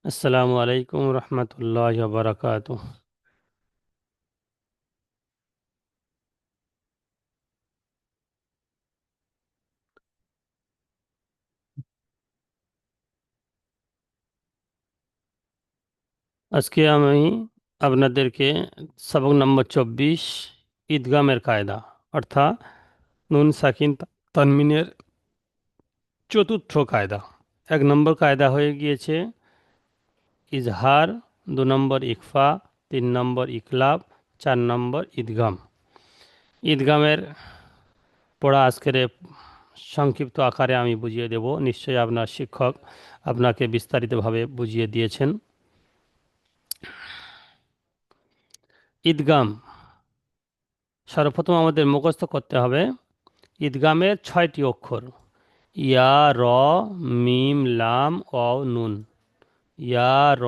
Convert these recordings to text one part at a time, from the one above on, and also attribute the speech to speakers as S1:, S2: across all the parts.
S1: আসসালামু আলাইকুম রহমতুল্লাহ বারাকাতু। আজকে আমি আপনাদেরকে সবক নম্বর 24 ঈদগামের কায়দা অর্থাৎ নুন সাকিন তানমিনের চতুর্থ কায়দা। 1 নম্বর কায়দা হয়ে গিয়েছে ইজহার, 2 নম্বর ইকফা, 3 নম্বর ইকলাব, 4 নম্বর ঈদগাম। ঈদগামের পড়া আজকের সংক্ষিপ্ত আকারে আমি বুঝিয়ে দেব। নিশ্চয়ই আপনার শিক্ষক আপনাকে বিস্তারিতভাবে বুঝিয়ে দিয়েছেন। ঈদগাম সর্বপ্রথম আমাদের মুখস্থ করতে হবে ঈদগামের 6টি অক্ষর: ইয়া, র, মিম, লাম, ওয়াও, নুন। ইয়া, র,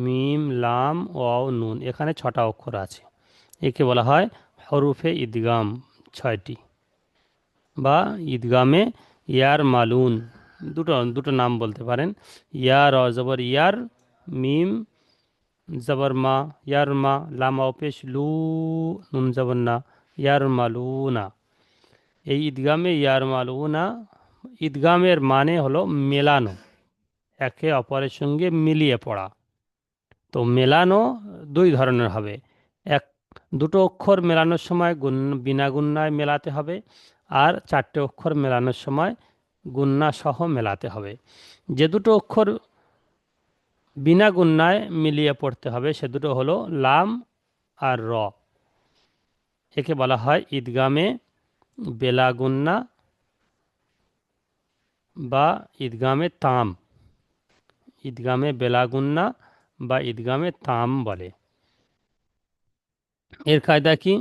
S1: মিম, লাম, ওয়াও, নুন, এখানে 6টা অক্ষর আছে। একে বলা হয় হরুফে ঈদগাম 6টি, বা ঈদগামে ইয়ার মালুন। দুটো দুটো নাম বলতে পারেন। ইয়া র জবর ইয়ার, মিম জবর মা, ইয়ার মা, লাম ওয়াও পেশ লু, নুন জবর না, ইয়ার মালুনা। এই ঈদগামে ইয়ার মালুনা, ঈদগামের মানে হলো মেলানো, একে অপরের সঙ্গে মিলিয়ে পড়া। তো মেলানো দুই ধরনের হবে। এক, দুটো অক্ষর মেলানোর সময় বিনা গুণনায় মেলাতে হবে, আর 4টে অক্ষর মেলানোর সময় গুণনা সহ মেলাতে হবে। যে দুটো অক্ষর বিনা গুণনায় মিলিয়ে পড়তে হবে সে দুটো হলো লাম আর র। একে বলা হয় ঈদগামে বেলা গুণনা বা ঈদগামে তাম। ঈদগামে বেলাগুন্না বা ঈদগামে তাম বলে। এর কায়দা কি?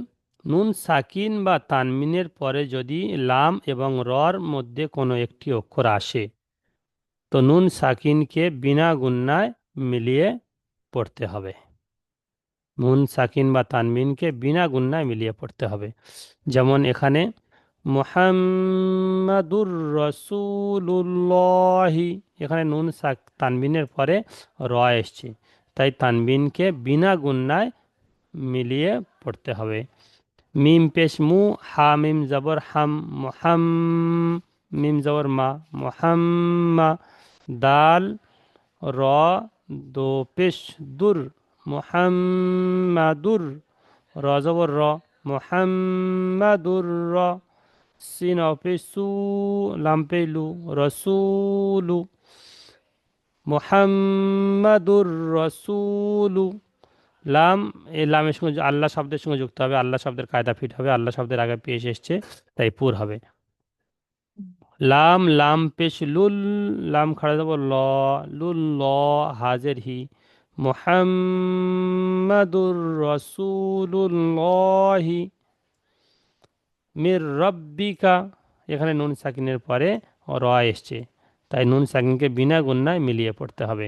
S1: নুন সাকিন বা তানমিনের পরে যদি লাম এবং রর মধ্যে কোনো একটি অক্ষর আসে, তো নুন সাকিনকে বিনা গুন্নায় মিলিয়ে পড়তে হবে। নুন সাকিন বা তানমিনকে বিনা গুন্নায় মিলিয়ে পড়তে হবে। যেমন এখানে মুহাম্মাদুর রসুলুল্লাহি, এখানে নুন তানবিনের পরে র এসছে, তাই তানবিনকে বিনা গুণনায় মিলিয়ে পড়তে হবে। মিম পেশ মু, হা মিম জবর হাম, মুহাম, মিম জবর মা, মুহাম্মা। দাল র দো পেশ দুর, মুহাম্মাদুর, র জবর র, মুহাম্মাদুর র। সিন পেশু, লাম পেলু, রসুলু, মুহাম্মাদুর রসুলু। লাম, এই লামের সঙ্গে আল্লাহ শব্দের সঙ্গে যুক্ত হবে, আল্লাহ শব্দের কায়দা ফিট হবে, আল্লাহ শব্দের আগে পেশ এসছে তাই পুর হবে। লাম, লাম পেশ লুল, লাম খাড়া যাব ল, লুল ল, হাজের হি, মুহাম্মাদুর রসুলুল্লাহি। মির রব্বিকা, এখানে নুন সাকিনের পরে র এসছে, তাই নুন সাকিনকে বিনা গুণনায় মিলিয়ে পড়তে হবে।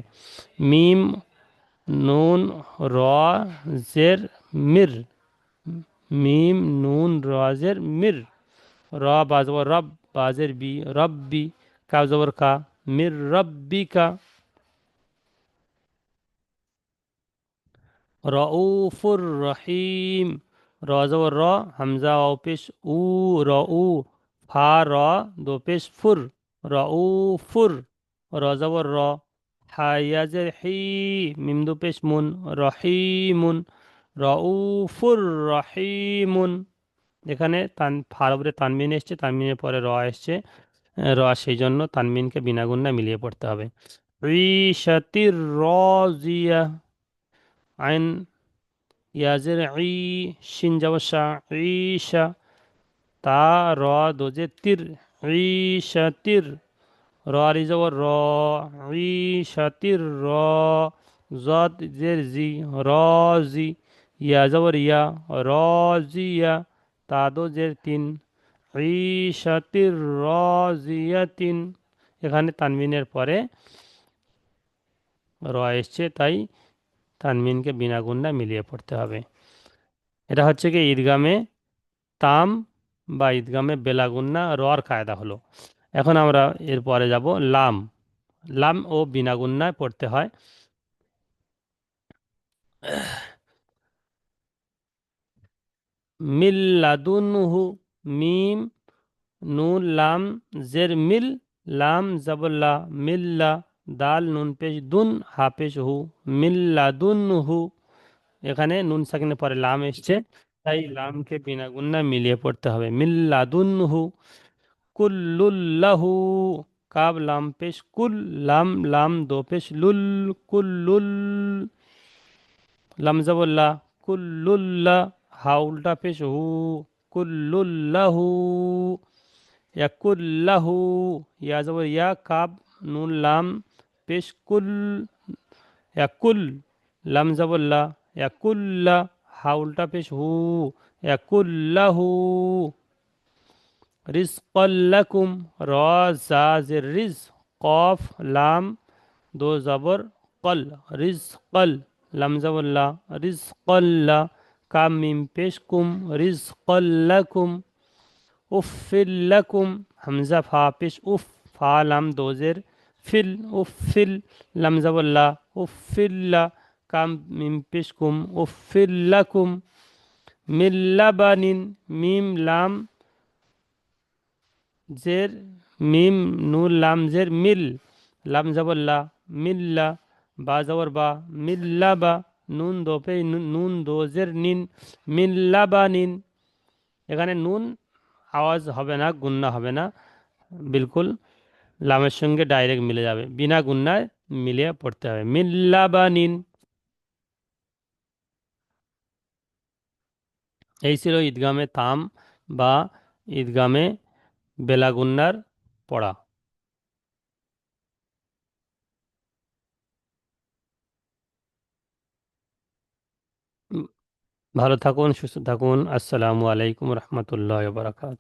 S1: মিম, নুন, র, জের, মির, মিম নুন র জের মির। র বাজবর রব, বাজের বি, রব্বি, কাব জবর কা, মির রব্বিকা। রউফুর রহিম, র জবর র, হামজা ও পেশ উ, র উ, ফা র দো পেশ ফুর, রউফুর, র জবর র, হায়াজের হি, মিম দো পেশ মুন, রহিমুন, রউফুর রহিমুন। এখানে ফার উপরে তানমিন এসছে, তানমিনের পরে র এসছে, র সেই জন্য তানমিনকে বিনা গুণনায় মিলিয়ে পড়তে হবে। ঈশাতির রাজিয়া, আইন ইয়াজের ই, শিন যাবসা, ঈশা, তা র দোজে তির, ঈশাতির, র রিজবর র, ঈশাতির র, জদ জের জি, রাজি, ইয়া জবর ইয়া, রাজিয়া, তা দো জের তিন, ঈশাতির রাজিয়াতিন। এখানে তানমিনের পরে র এসছে, তাই তানমিনকে বিনা গুণনায় মিলিয়ে পড়তে হবে। এটা হচ্ছে কি ঈদগামে তাম বা ঈদগামে বেলাগুন্না রর কায়দা হলো। এখন আমরা এরপরে যাব লাম। লাম ও বিনা গুণনায় পড়তে হয়। মিল্লাদুনহু, মিম নুন লাম জের মিল, লাম জাবল্লা, মিল্লা, দাল নুন পেশ দুন, হা পেশ হু, মিল্লাদুনহু। এখানে নুন সাকিনের পরে লাম এসছে, তাই লামকে বিনা গুন্না মিলিয়ে পড়তে হবে। মিল্লাদুনহু। কুল্লুল্লাহু, কাব লাম পেশ কুল, লাম লাম দো পেশ লুল, কুল্লুল, লাম জাবল্লা, কুল্লুল্লাহ, হা উল্টা পেশ হু, কুল্লুল্লাহু। ইয়াকুল্লাহু, ইয়া জবর ইয়া, কাব নুন লাম পেশ কুল, ইয়াকুল, লাম জবল্লা, ইয়াকুল্লা, হা উল্টা পেশ হু, ইয়াকুল্লাহু। রিজকাল্লাকুম, র জা জের রিজ, কফ লাম দো জবর কল, রিজকল, লাম জবল্লা, রিজকল্লা, কাম মিম পেশ কুম, রিজকল্লাকুম। উফিল্লাকুম, হামজা ফা পেশ উফ, ফা লাম দোজের ফিল, উফিল, লাম জাবল্লা, উফিল্লা, কাম মিম পেশ কুম, উফিল্লাকুম। মিল্লাবানিন, মিম লাম জের মিম নুন লাম জের মিল, লাম জাবল্লা, মিল্লা, বা জবর বা, মিল্লাবা, নুন দো পে নুন দোজের নিন, মিল্লাবানিন। এখানে নুন আওয়াজ হবে না, গুন্না হবে না, বিলকুল লামের সঙ্গে ডাইরেক্ট মিলে যাবে, বিনা গুন্নায় মিলিয়ে পড়তে হবে। মিল্লাবানিন। এই ছিল ঈদগামে তাম বা ঈদগামে বেলাগুন্নার পড়া। উম, ভালো থাকুন, সুস্থ থাকুন। আসসালামু আলাইকুম রহমতুল্লাহ বারাকাত।